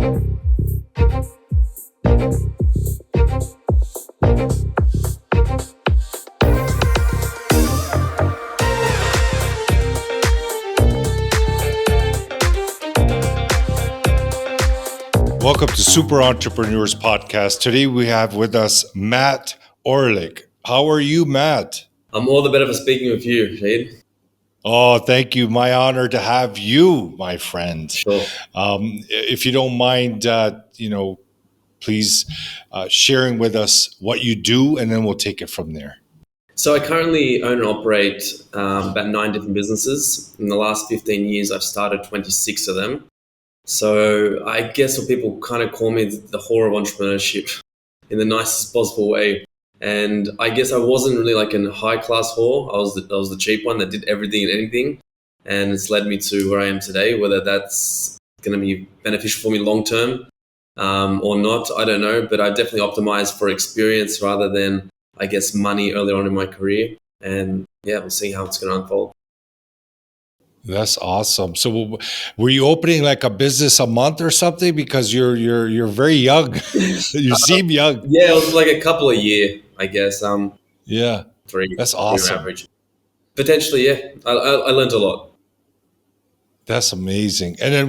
Welcome to Super Entrepreneurs Podcast. Today we have with us Matt Orlic. How are you, Matt? I'm all the better for speaking with you, Shahid. Oh, thank you. My honor to have you, my friend. Sure. If you don't mind, please sharing with us what you do, and then we'll take it from there. So I currently own and operate about 9 different businesses. In the last 15 years, I've started 26 of them. So I guess what people kind of call me the whore of entrepreneurship in the nicest possible way. And I guess I wasn't really like a high-class whore. I was the cheap one that did everything and anything. And it's led me to where I am today. Whether that's going to be beneficial for me long-term or not, I don't know. But I definitely optimized for experience rather than, I guess, money early on in my career. And yeah, we'll see how it's going to unfold. That's awesome. So, were you opening like a business a month or something? Because you're very young. You seem young. Yeah, it was like a couple a year, I guess. Yeah, 3. that's awesome. Average. Potentially, yeah. I learned a lot. That's amazing. And then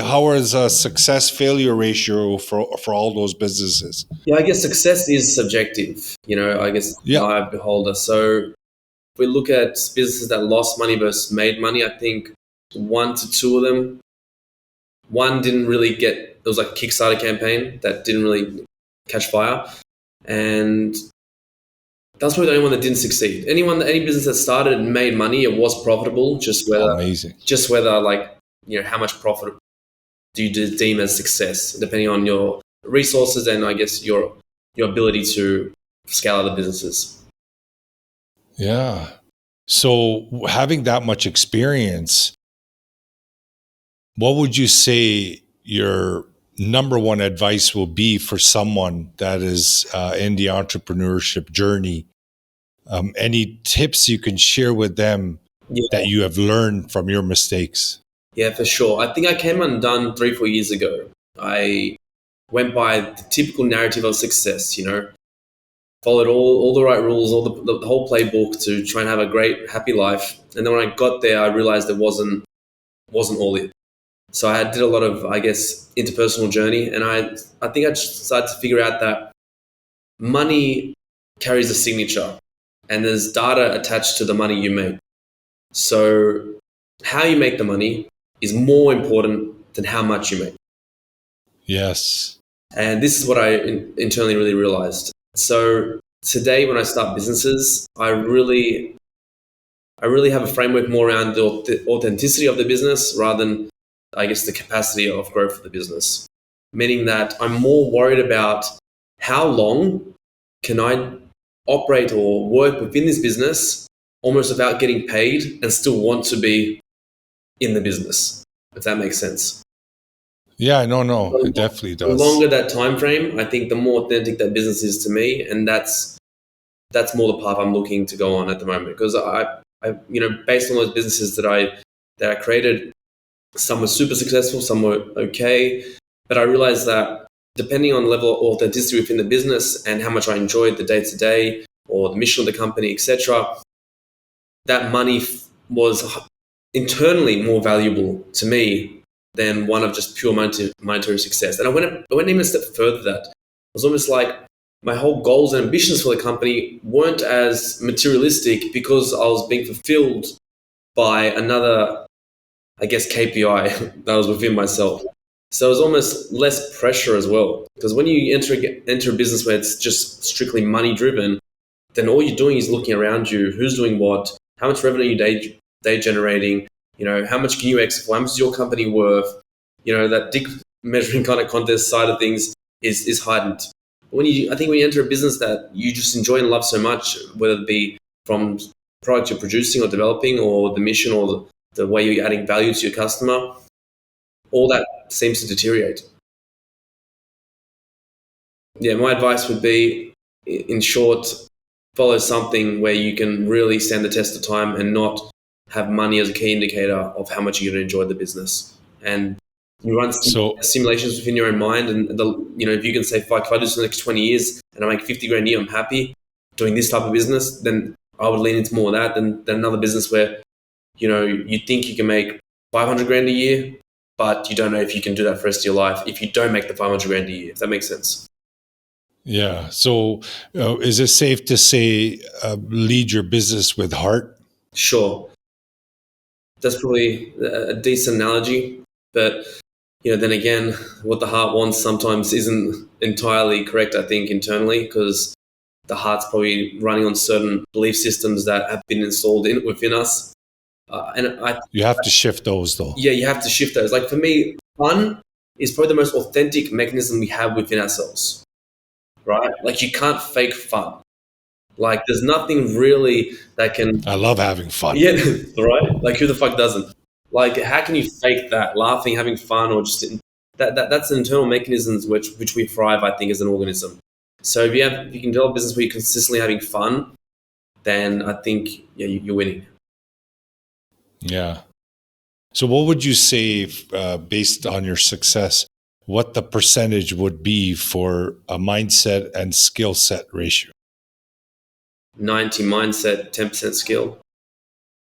how is a success failure ratio for all those businesses? Yeah, I guess success is subjective. I guess eye of beholder. So if we look at businesses that lost money versus made money, I think 1 to 2 of them, one didn't really it was like a Kickstarter campaign that didn't really catch fire. And that's probably the only one that didn't succeed. Any business that started and made money, it was profitable, just whether like, how much profit do you deem as success, depending on your resources and I guess your ability to scale other businesses. Yeah. So having that much experience, what would you say your number one advice will be for someone that is in the entrepreneurship journey? Any tips you can share with them that you have learned from your mistakes? Yeah, for sure. I think I came undone 3-4 years ago. I went by the typical narrative of success, followed all the right rules, all the whole playbook to try and have a great, happy life. And then when I got there, I realized it wasn't all it. So I did a lot of, I guess, interpersonal journey. And I think I just started to figure out that money carries a signature and there's data attached to the money you make. So how you make the money is more important than how much you make. Yes. And this is what I internally really realized. So today when I start businesses, I really have a framework more around the authenticity of the business rather than, I guess, the capacity of growth of the business. Meaning that I'm more worried about how long can I operate or work within this business almost without getting paid and still want to be in the business, if that makes sense. Yeah, no, it definitely does. The longer that time frame, I think the more authentic that business is to me, and that's more the path I'm looking to go on at the moment. Because I based on those businesses that I created, some were super successful, some were okay, but I realized that depending on the level of authenticity within the business and how much I enjoyed the day-to-day or the mission of the company, etc., that money was internally more valuable to me than one of just pure monetary success. And I went even a step further. That it was almost like my whole goals and ambitions for the company weren't as materialistic because I was being fulfilled by another, I guess, KPI that was within myself. So it was almost less pressure as well. Because when you enter a business where it's just strictly money driven, then all you're doing is looking around you, who's doing what, how much revenue they generating, how much can you export, how much is your company worth, that dick measuring kind of contest side of things is heightened. I think when you enter a business that you just enjoy and love so much, whether it be from product you're producing or developing or the mission or the way you're adding value to your customer, all that seems to deteriorate. Yeah, my advice would be, in short, follow something where you can really stand the test of time and not have money as a key indicator of how much you're going to enjoy the business. And You run So simulations within your own mind, and if you can say, "Fuck, if I do this for the next 20 years and I make 50 grand a year, I'm happy doing this type of business," then I would lean into more of that than another business where you think you can make 500 grand a year, but you don't know if you can do that for the rest of your life if you don't make the 500 grand a year. If that makes sense. yeah. So is it safe to say lead your business with heart? Sure, that's probably a decent analogy, but then again, what the heart wants sometimes isn't entirely correct, I think, internally, because the heart's probably running on certain belief systems that have been installed within us. You have to shift those though. Yeah, you have to shift those. Like for me, fun is probably the most authentic mechanism we have within ourselves, right? Like you can't fake fun. Like there's nothing really that can. I love having fun. Yeah, right. Like who the fuck doesn't? Like how can you fake that? Laughing, having fun, or just that's an internal mechanisms which we thrive, I think, as an organism. So if you can develop a business where you're consistently having fun, then I think you're winning. Yeah. So what would you say, based on your success, what the percentage would be for a mindset and skill set ratio? 90 mindset, 10% skill.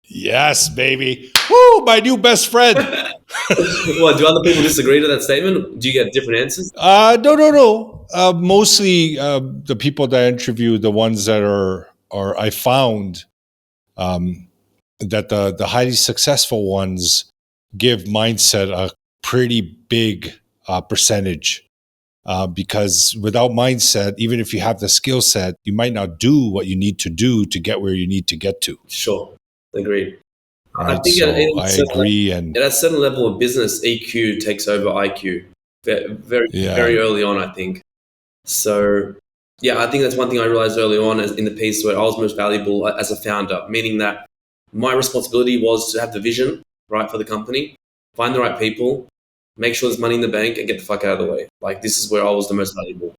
Yes, baby. Woo, my new best friend. What, do other people disagree to that statement? Do you get different answers? No. Mostly the people that I interview, the ones that are I found that the highly successful ones give mindset a pretty big percentage. Because without mindset, even if you have the skill set, you might not do what you need to do to get where you need to get to. Sure, agreed. I Right. think So I agree. And at a certain level of business, EQ takes over IQ very, very early on, I think. So, yeah, I think that's one thing I realized early on in the piece where I was most valuable as a founder, meaning that my responsibility was to have the vision, right, for the company, find the right people, make sure there's money in the bank, and get the fuck out of the way. Like, this is where I was the most valuable.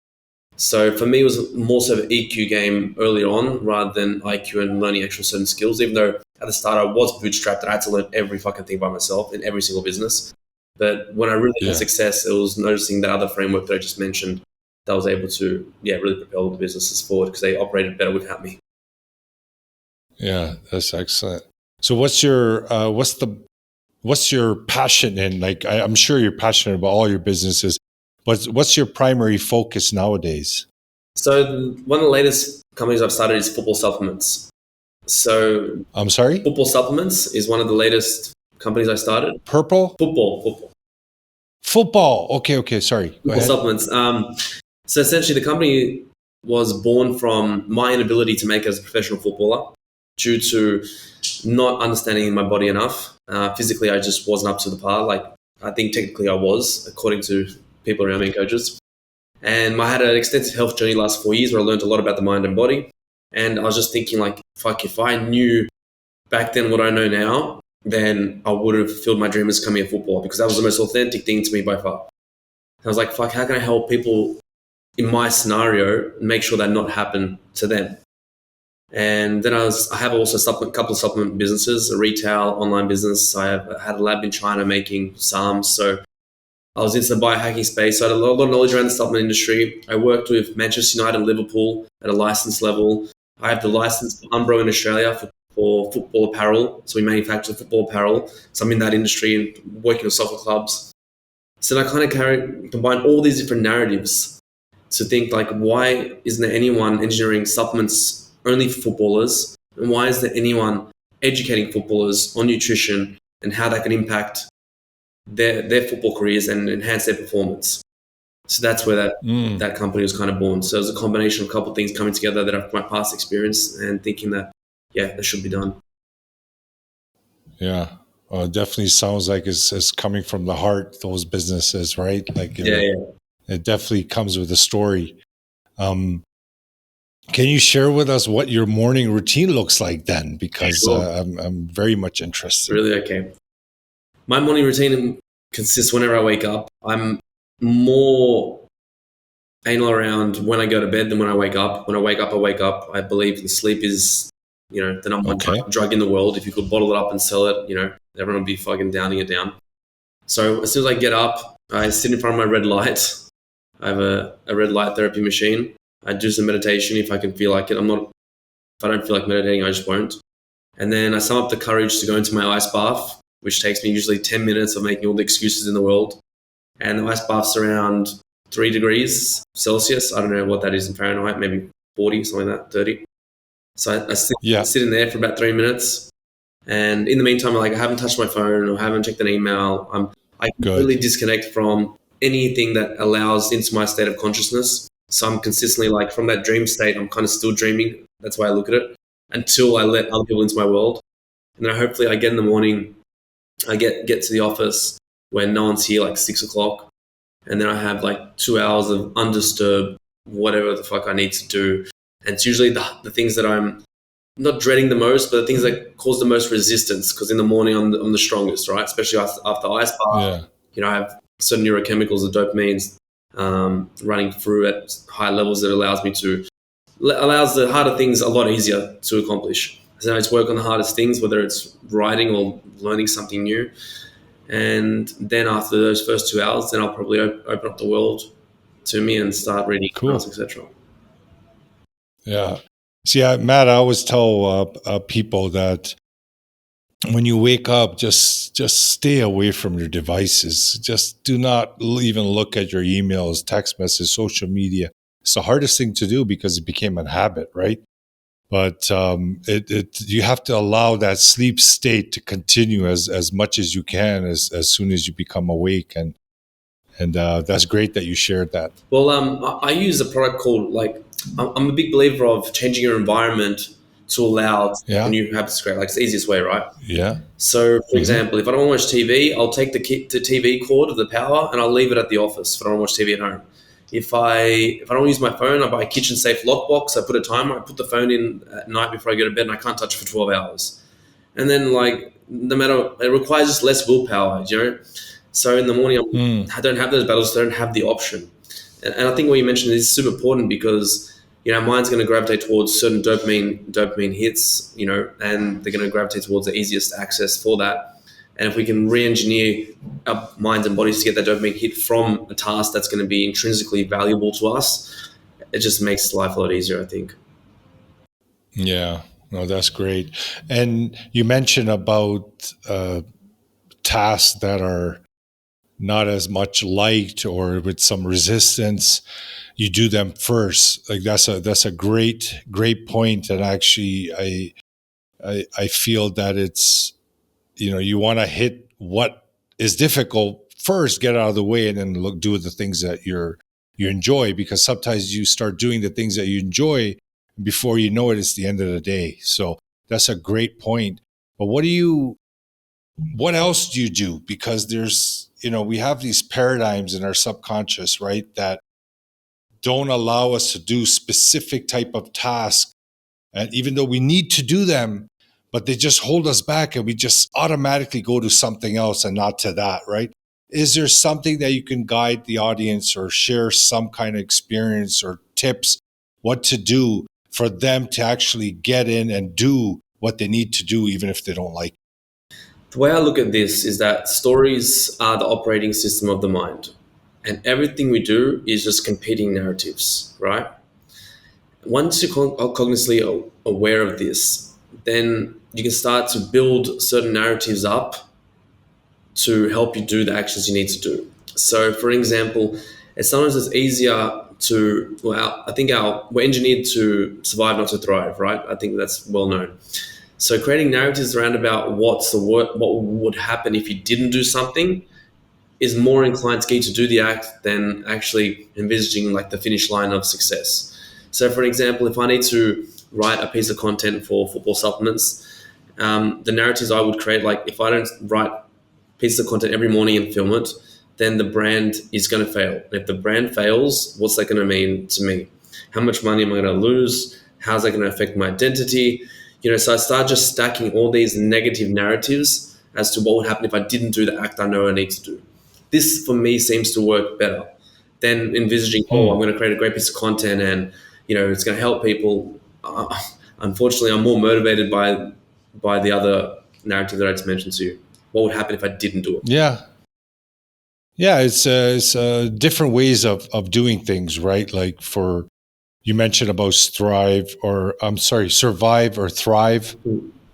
So for me, it was more so an EQ game early on rather than IQ and learning actual certain skills, even though at the start I was bootstrapped and I had to learn every fucking thing by myself in every single business. But when I really had success, it was noticing that other framework that I just mentioned that I was able to, really propel the businesses forward because they operated better without me. Yeah, that's excellent. So what's your passion in? Like, I'm sure you're passionate about all your businesses. What's your primary focus nowadays? So one of the latest companies I've started is football supplements. So I'm sorry? Football supplements is one of the latest companies I started. Purple? Football. Okay. Sorry. Football supplements. So essentially the company was born from my inability to make as a professional footballer due to not understanding my body enough. Physically, I just wasn't up to the par. Like, I think technically I was, according to people around me and coaches. And I had an extensive health journey last 4 years where I learned a lot about the mind and body. And I was just thinking like, fuck, if I knew back then what I know now, then I would have fulfilled my dream as becoming a footballer because that was the most authentic thing to me by far. I was like, fuck, how can I help people in my scenario and make sure that not happen to them? And then I have also a couple of supplement businesses, a retail online business. I had a lab in China making SARMs. So I was into the biohacking space. So I had a lot of knowledge around the supplement industry. I worked with Manchester United and Liverpool at a license level. I have the license for Umbro in Australia for football apparel. So we manufacture football apparel. So I'm in that industry and working with soccer clubs. So then I kind of combine all these different narratives to think like, why isn't there anyone engineering supplements only for footballers? And why is there anyone educating footballers on nutrition and how that can impact their football careers and enhance their performance? So that's where that company was kind of born. So it was a combination of a couple of things coming together that I've my past experience and thinking that, that should be done. Yeah. It definitely sounds like it's coming from the heart, those businesses, right? Like, it definitely comes with a story. Can you share with us what your morning routine looks like then? Because Sure. I'm very much interested. Really? Okay. My morning routine consists whenever I wake up. I'm more anal around when I go to bed than when I wake up. When I wake up. I believe that sleep is, the number one drug in the world. If you could bottle it up and sell it, everyone would be fucking downing it down. So as soon as I get up, I sit in front of my red light. I have a red light therapy machine. I do some meditation if I can feel like it. If I don't feel like meditating, I just won't. And then I sum up the courage to go into my ice bath, which takes me usually 10 minutes of making all the excuses in the world. And the ice bath's around 3 degrees Celsius. I don't know what that is in Fahrenheit, maybe 40, something like that, 30. So I sit in there for about 3 minutes. And in the meantime, like, I haven't touched my phone or haven't checked an email. I completely disconnect from anything that allows into my state of consciousness. So I'm consistently, like, from that dream state, I'm kind of still dreaming. That's why I look at it, until I let other people into my world. And then hopefully I get in the morning, I get to the office when no one's here, like 6 o'clock. And then I have like 2 hours of undisturbed, whatever the fuck I need to do. And it's usually the things that I'm not dreading the most, but the things that cause the most resistance. Because in the morning, I'm the strongest, right? Especially after ice bath. I have certain neurochemicals, the dopamines, running through at high levels that allows the harder things a lot easier to accomplish. So I just work on the hardest things, whether it's writing or learning something new. And then after those first 2 hours, then I'll probably open up the world to me and start reading emails, etc. Yeah. See, Matt, I always tell people that when you wake up, just stay away from your devices. Just do not even look at your emails, text messages, social media. It's the hardest thing to do because it became a habit, right? But you have to allow that sleep state to continue as much as you can as soon as you become awake, and that's great that you shared that. Well, I use a product called, like, I'm a big believer of changing your environment to allow new habits to create. Like, it's the easiest way, right? Yeah. So, for example, if I don't want to watch TV, I'll take the TV cord of the power and I'll leave it at the office if I don't watch TV at home. If I don't use my phone, I buy a kitchen safe lockbox. I put a timer. I put the phone in at night before I go to bed, and I can't touch it for 12 hours. And then, like, it requires just less willpower, So in the morning, I don't have those battles. So I don't have the option. And I think what you mentioned is super important because, mind's going to gravitate towards certain dopamine hits, and they're going to gravitate towards the easiest access for that. And if we can re-engineer our minds and bodies to get that dopamine hit from a task that's going to be intrinsically valuable to us, it just makes life a lot easier, I think. Yeah, no, that's great. And you mentioned about tasks that are not as much liked or with some resistance. You do them first. Like that's a great point. And actually, I feel that it's, you want to hit what is difficult first, get out of the way, and then do the things that you enjoy, because sometimes you start doing the things that you enjoy, and before you know it, it's the end of the day. So that's a great point. But what else do you do? Because there's, we have these paradigms in our subconscious, right, that don't allow us to do specific type of tasks. And even though we need to do them, but they just hold us back and we just automatically go to something else and not to that, right? Is there something that you can guide the audience or share some kind of experience or tips what to do for them to actually get in and do what they need to do, even if they don't like it? The way I look at this is that stories are the operating system of the mind, and everything we do is just competing narratives, right? Once you're cognitively aware of this, then you can start to build certain narratives up to help you do the actions you need to do. So, for example, sometimes it's easier I think we're engineered to survive, not to thrive, right? I think that's well known. So creating narratives around about what would happen if you didn't do something is more inclined to get you to do the act than actually envisaging like the finish line of success. So for example, if I need to write a piece of content for football supplements, the narratives I would create, like if I don't write pieces of content every morning and film it, then the brand is going to fail. If the brand fails, what's that going to mean to me? How much money am I going to lose? How's that going to affect my identity? So I start just stacking all these negative narratives as to what would happen if I didn't do the act I know I need to do. This, for me, seems to work better than envisaging, I'm going to create a great piece of content and, it's going to help people. Unfortunately, I'm more motivated by the other narrative that I just mentioned to you. What would happen if I didn't do it? Yeah. Yeah, it's different ways of doing things, right? Like you mentioned about survive or thrive.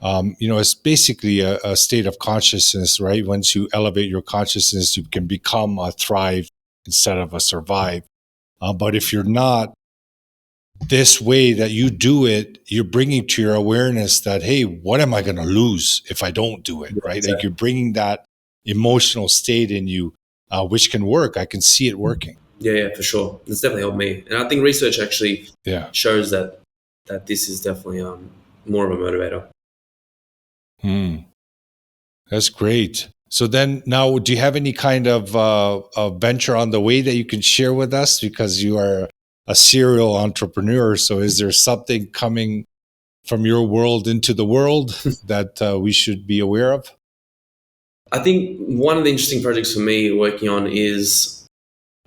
It's basically a state of consciousness, right? Once you elevate your consciousness, you can become a thrive instead of a survive. But if you're not this way that you do it, you're bringing to your awareness that, hey, what am I going to lose if I don't do it, right? Like you're bringing that emotional state in you, which can work. I can see it working. Yeah, for sure. It's definitely helped me, and I think research actually shows that this is definitely more of a motivator. That's great. So then now, do you have any kind of venture on the way that you can share with us? Because you are a serial entrepreneur. So is there something coming from your world into the world that we should be aware of? I think one of the interesting projects for me working on is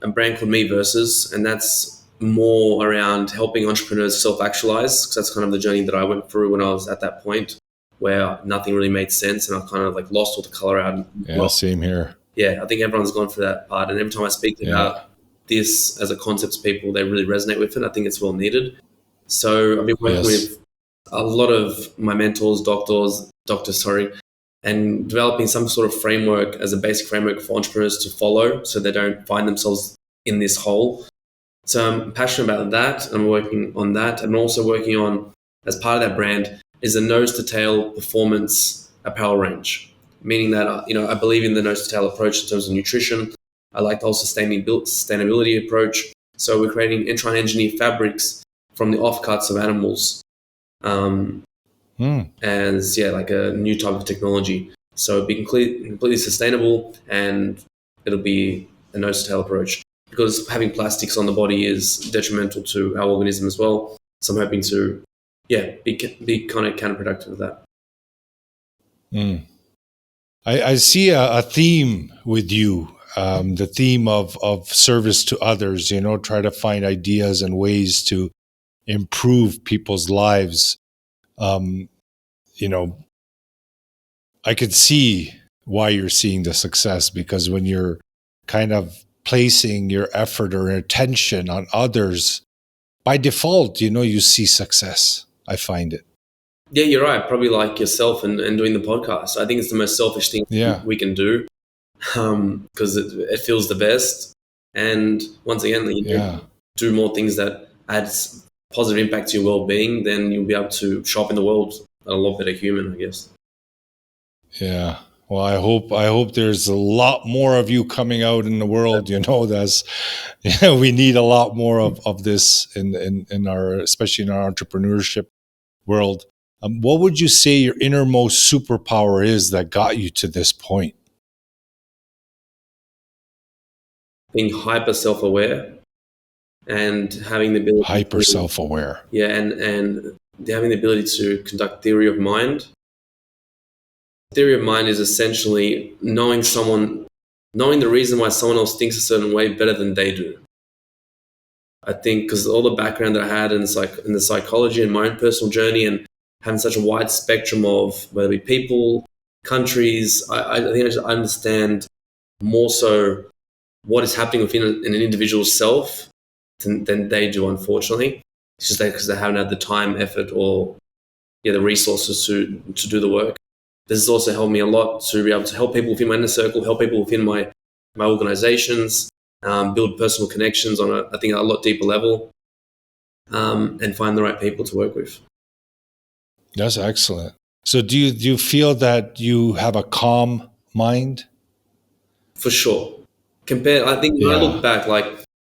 a brand called Me Versus, and that's more around helping entrepreneurs self-actualize, because that's kind of the journey that I went through when I was at that point where nothing really made sense and I kind of like lost all the color out. Yeah, same here. Yeah, I think everyone's gone through that part, and every time I speak about this as a concept to people, they really resonate with it. I think it's well needed. So I've been working with a lot of my mentors, doctors, and developing some sort of framework as a basic framework for entrepreneurs to follow so they don't find themselves in this hole. So I'm passionate about that. I'm working on that. I'm also working on, as part of that brand, is a nose to tail performance apparel range, meaning that, I believe in the nose to tail approach in terms of nutrition. I like the whole sustainability approach. So we're creating and trying to engineer fabrics from the offcuts of animals. And like a new type of technology. So it'll be completely sustainable, and it'll be a nose to tail approach, because having plastics on the body is detrimental to our organism as well. So I'm hoping to, be kind of counterproductive with that. I see a theme with you, the theme of service to others, try to find ideas and ways to improve people's lives. I could see why you're seeing the success, because when you're kind of placing your effort or attention on others, by default, you see success. I find it. Yeah, you're right. Probably like yourself and doing the podcast. I think it's the most selfish thing we can do, because it feels the best. And once again, do more things that adds positive impact to your well-being, then you'll be able to show up in the world a lot better human, I guess. Yeah. Well, I hope there's a lot more of you coming out in the world. We need a lot more of this in our, especially in our entrepreneurship world. What would you say your innermost superpower is that got you to this point? Being hyper self-aware and having the ability hyper self-aware. Yeah, and having the ability to conduct theory of mind. Theory of mind is essentially knowing the reason why someone else thinks a certain way better than they do. I think because all the background that I had in the psychology and my own personal journey, and having such a wide spectrum of whether it be people, countries, I think I understand more so what is happening within an individual's self than they do, unfortunately. It's just because they haven't had the time, effort, or the resources to do the work. This has also helped me a lot to be able to help people within my inner circle, help people within my organizations, build personal connections on I think a lot deeper level, and find the right people to work with. That's excellent. So do you feel that you have a calm mind? For sure. I think when I look back,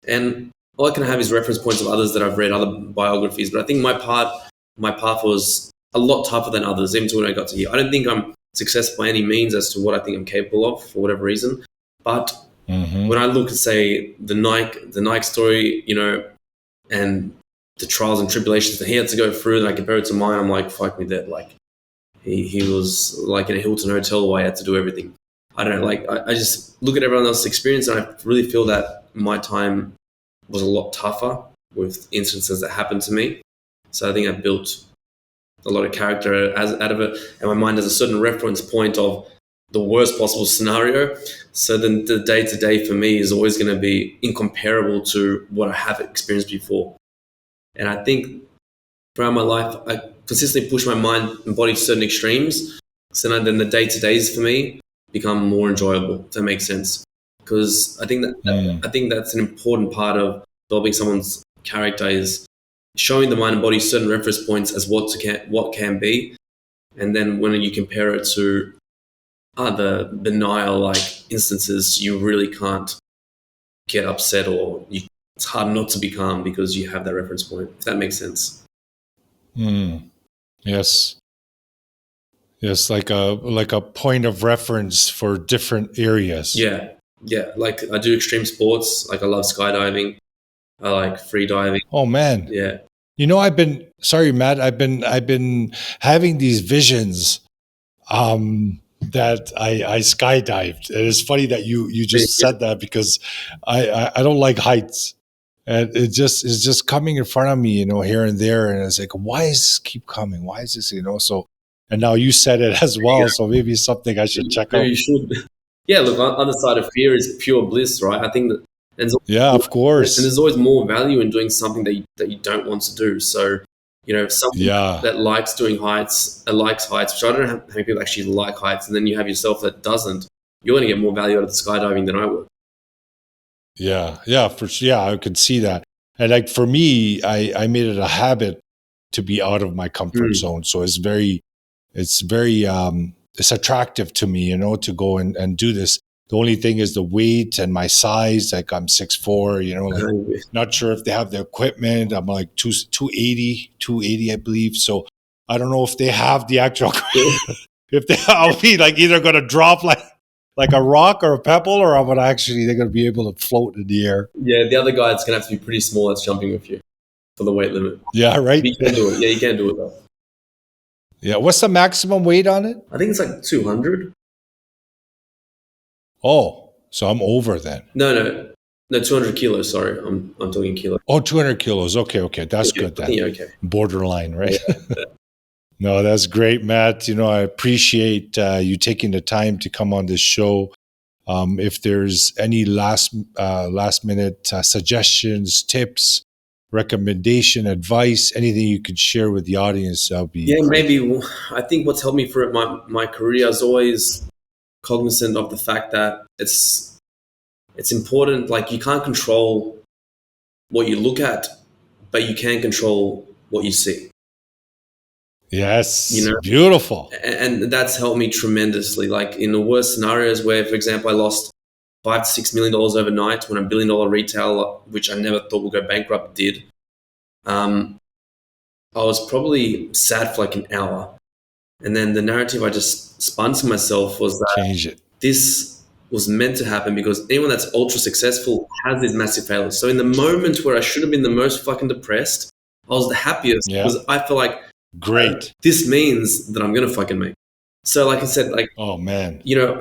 and all I can have is reference points of others that I've read, other biographies, but I think my path was a lot tougher than others, even to when I got to here. I don't think I'm successful by any means as to what I think I'm capable of for whatever reason. But when I look at, say, the Nike story, and the trials and tribulations that he had to go through, and I compare it to mine, I'm like, fuck me dead. Like he was like in a Hilton hotel where I had to do everything. I don't know, I just look at everyone else's experience, and I really feel that my time was a lot tougher with instances that happened to me. So I think I built a lot of character out of it, and my mind has a certain reference point of the worst possible scenario. So then the day to day for me is always going to be incomparable to what I have experienced before. And I think throughout my life, I consistently push my mind and body to certain extremes. So then the day to days for me become more enjoyable, if that makes sense. Because I think I think that's an important part of developing someone's character is showing the mind and body certain reference points as what can be, and then when you compare it to other denial like instances, you really can't get upset it's hard not to be calm because you have that reference point, if that makes sense. Yes. Yes, like a point of reference for different areas. Yeah. Like I do extreme sports. Like I love skydiving. I like free diving. Oh man. Yeah. You know, sorry, Matt, I've been having these visions that I skydived. And it's funny that you just said that because I don't like heights. And it's just coming in front of me, you know, here and there. And it's like, why does this keep coming? Why is this, you know, so, and now you said it as well. So maybe it's something I should check out. You should. Yeah, look, on the other side of fear is pure bliss, right? I think that yeah, of course. And there's always more value in doing something that you don't want to do. So, you know, someone that likes doing heights, likes heights, which I don't know how many people actually like heights, and then you have yourself that doesn't, you're going to get more value out of the skydiving than I would. Yeah, for sure. Yeah, I could see that. And like for me, I made it a habit to be out of my comfort zone. So it's very it's attractive to me, you know, to go and do this. The only thing is the weight and my size. Like I'm 6'4", you know, like not sure if they have the equipment. I'm like 280, I believe. So I don't know if they have the actual, I'll be like either going to drop like a rock or a pebble, or they're going to be able to float in the air. Yeah, the other guy is going to have to be pretty small that's jumping with you for the weight limit. Yeah, right? You can do it. Yeah, you can do it though. Yeah, what's the maximum weight on it? I think it's like 200. Oh, so I'm over then. No, 200 kilos. Sorry, I'm talking kilos. Oh, 200 kilos. Okay, that's good then. Okay. Borderline, right? Yeah. No, that's great, Matt. You know, I appreciate you taking the time to come on this show. If there's any last minute suggestions, tips, recommendation, advice, anything you could share with the audience, that would be great. Maybe. I think what's helped me through my career is always cognizant of the fact that it's important. Like you can't control what you look at, but you can control what you see. Yes, you know, beautiful. And that's helped me tremendously. Like in the worst scenarios where, for example, I lost $5 to $6 million overnight when a $1 billion retailer, which I never thought would go bankrupt, did. I was probably sad for like an hour. And then the narrative I just spun to myself was that this was meant to happen because anyone that's ultra successful has these massive failures. So in the moment where I should have been the most fucking depressed, I was the happiest because I felt like, great. This means that I'm going to fucking make it. So like I said, like, oh man, you know,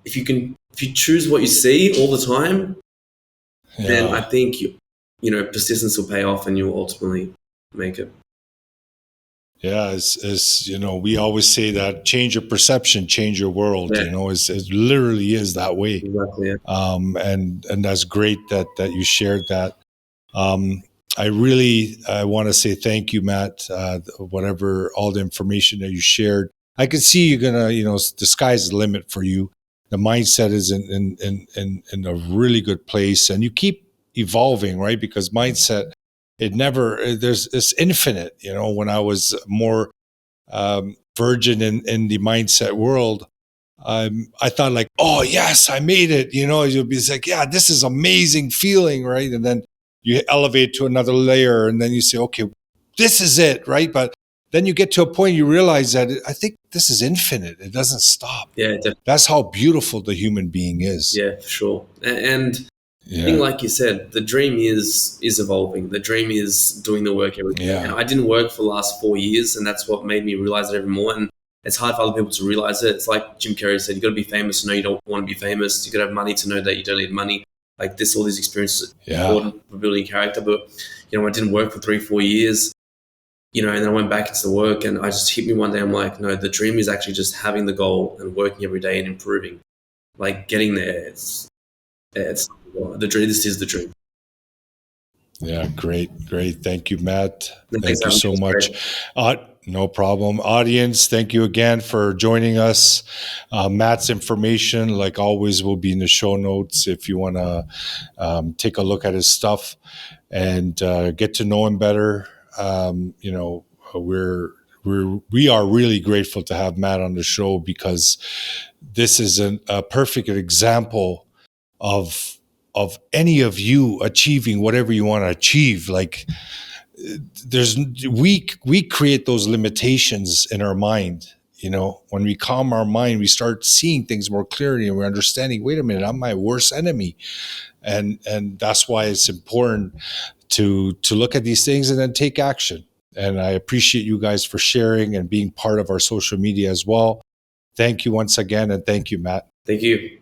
if you choose what you see all the time, then I think you know, persistence will pay off and you'll ultimately make it. Yeah, as you know, we always say that change your perception, change your world. You know, it literally is that way. Exactly. Yeah. And that's great that you shared that. I want to say thank you, Matt. Whatever, all the information that you shared, I could see you're gonna, you know, the sky's the limit for you. The mindset is in a really good place, and you keep evolving, right? Because mindset, it's infinite. You know, when I was more virgin in the mindset world, I thought like, oh yes, I made it. You know, you'll be like, yeah, this is amazing feeling, right? And then you elevate to another layer, and then you say, okay, this is it, right? But then you get to a point you realize that I think this is infinite. It doesn't stop. Yeah, definitely. That's how beautiful the human being is. Yeah, for sure. And I think, like you said, the dream is evolving. The dream is doing the work every day. Yeah. And I didn't work for the last 4 years, and that's what made me realize it even more. And it's hard for other people to realize it. It's like Jim Carrey said, you got to be famous to know you don't want to be famous. You got to have money to know that you don't need money. Like all these experiences are important for building character. But, you know, I didn't work for 3-4 years. and then I went back into the work, and I just hit me one day. I'm like, no, the dream is actually just having the goal and working every day and improving, like getting there. It's the dream. This is the dream. Yeah, great. Thank you, Matt. Thanks Thank for you having so me. much. No problem. Audience, thank you again for joining us. Matt's information, like always, will be in the show notes if you want to take a look at his stuff and get to know him better. We are really grateful to have Matt on the show, because this is a perfect example of any of you achieving whatever you want to achieve. Like, we create those limitations in our mind. When we calm our mind, we start seeing things more clearly, and we're understanding, wait a minute, I'm my worst enemy. And that's why it's important to look at these things and then take action. And I appreciate you guys for sharing and being part of our social media as well. Thank you once again, and thank you, Matt. Thank you.